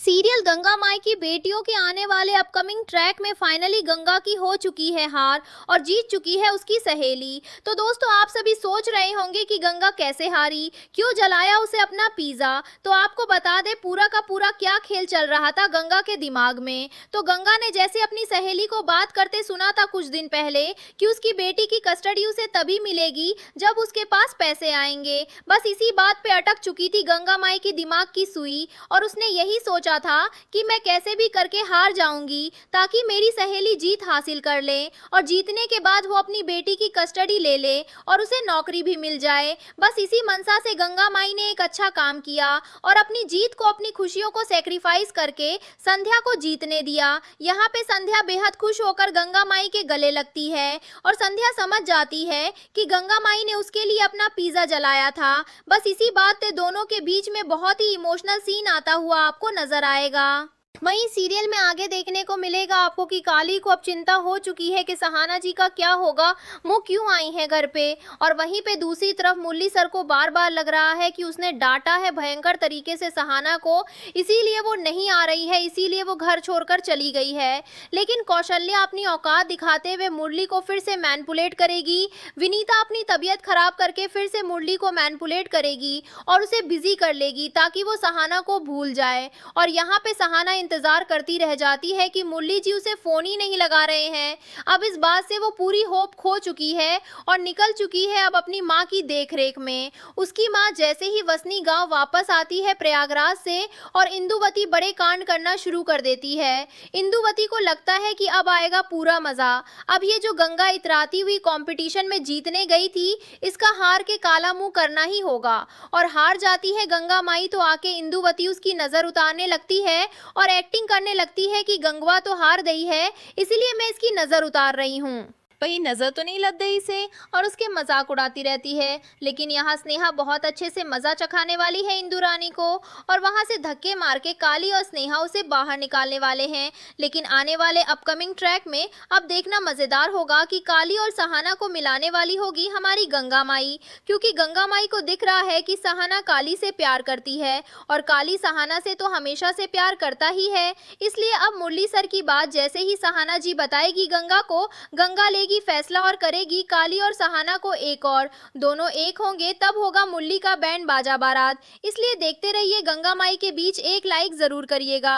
Serial Ganga माई की बेटियों के आने वाले अपकमिंग ट्रैक में फाइनली गंगा की हो चुकी है हार और जीत चुकी है उसकी सहेली। तो दोस्तों आप सभी सोच रहे होंगे कि गंगा कैसे हारी, क्यों जलाया उसे अपना पिज्जा। तो आपको बता दे पूरा का पूरा क्या खेल चल रहा था गंगा के दिमाग में। तो गंगा ने जैसे अपनी सहेली को बात करते सुना था कुछ दिन पहले कि उसकी बेटी की कस्टडी उसे तभी मिलेगी जब उसके पास पैसे आएंगे। बस इसी बात पे अटक चुकी थी गंगा माई की दिमाग की सुई और उसने यही सोचा था कि मैं कैसे भी करके हार जाऊंगी ताकि मेरी सहेली जीत हासिल कर ले और जीतने के बाद वो अपनी बेटी की कस्टडी ले ले और उसे नौकरी भी मिल जाए। बस इसी मनसा से गंगा माई ने एक अच्छा काम किया और अपनी जीत को, अपनी खुशियों को सेक्रीफाइस करके संध्या को जीतने दिया। यहाँ पे संध्या बेहद खुश होकर गंगा माई के गले लगती है और संध्या समझ जाती है कि गंगा माई ने उसके लिए अपना पिज्जा जलाया था। बस इसी बात से दोनों के बीच में बहुत ही इमोशनल सीन आता हुआ आपको नजर आएगा। वहीं सीरियल में आगे देखने को मिलेगा आपको कि काली को अब चिंता हो चुकी है कि सहाना जी का क्या होगा, वो क्यों आई है घर पे। और वहीं पे दूसरी तरफ मुरली सर को बार बार लग रहा है कि उसने डांटा है भयंकर तरीके से सहाना को, इसीलिए वो नहीं आ रही है, इसीलिए वो घर छोड़कर चली गई है। लेकिन कौशल्या अपनी औकात दिखाते हुए मुरली को फिर से मैनिपुलेट करेगी। विनीता अपनी तबीयत खराब करके फिर से मुरली को मैनिपुलेट करेगी और उसे बिजी कर लेगी ताकि वो सहाना को भूल जाए। और यहाँ पे सहाना इंतजार करती रह जाती है कि मुरली जी उसे फोन ही नहीं लगा रहे हैं। अब इस बात से वो पूरी होप खो चुकी है और निकल चुकी है अब अपनी माँ की देखरेख में। उसकी माँ जैसे ही वसनी गांव वापस आती है प्रयागराज से और इंदुवती बड़े कांड करना शुरू कर देती है। इंदुवती को लगता है कि अब आएगा पूरा मजा। अब ये जो गंगा इतराती हुई कंपटीशन में जीतने गई थी, इसका हार के काला मुंह करना ही होगा। और हार जाती है गंगा माई तो आके इंदुवती उसकी नजर उतारने लगती है और एक्टिंग करने लगती है कि गंगवा तो हार गई है, इसलिए मैं इसकी नजर उतार रही हूँ। वही नजर तो नहीं लग गई इसे और उसके मजाक उड़ाती रहती है। लेकिन यहाँ स्नेहा बहुत अच्छे से मजा चखाने वाली है इंदु रानी को और वहां से धक्के मार के काली और स्नेहा उसे बाहर निकालने वाले हैं। लेकिन आने वाले अपकमिंग ट्रैक में अब देखना मजेदार होगा कि काली और सहाना को मिलाने वाली होगी हमारी गंगा माई, क्योंकि गंगा माई को दिख रहा है कि सहाना काली से प्यार करती है और काली सहाना से तो हमेशा से प्यार करता ही है। इसलिए अब मुरली सर की बात जैसे ही सहाना जी बताएगी गंगा को, गंगा की फैसला और करेगी काली और सहाना को एक और। दोनों एक होंगे तब होगा मुरली का बैंड बाजा बारात। इसलिए देखते रहिए गंगा माई के बीच। एक लाइक जरूर करिएगा।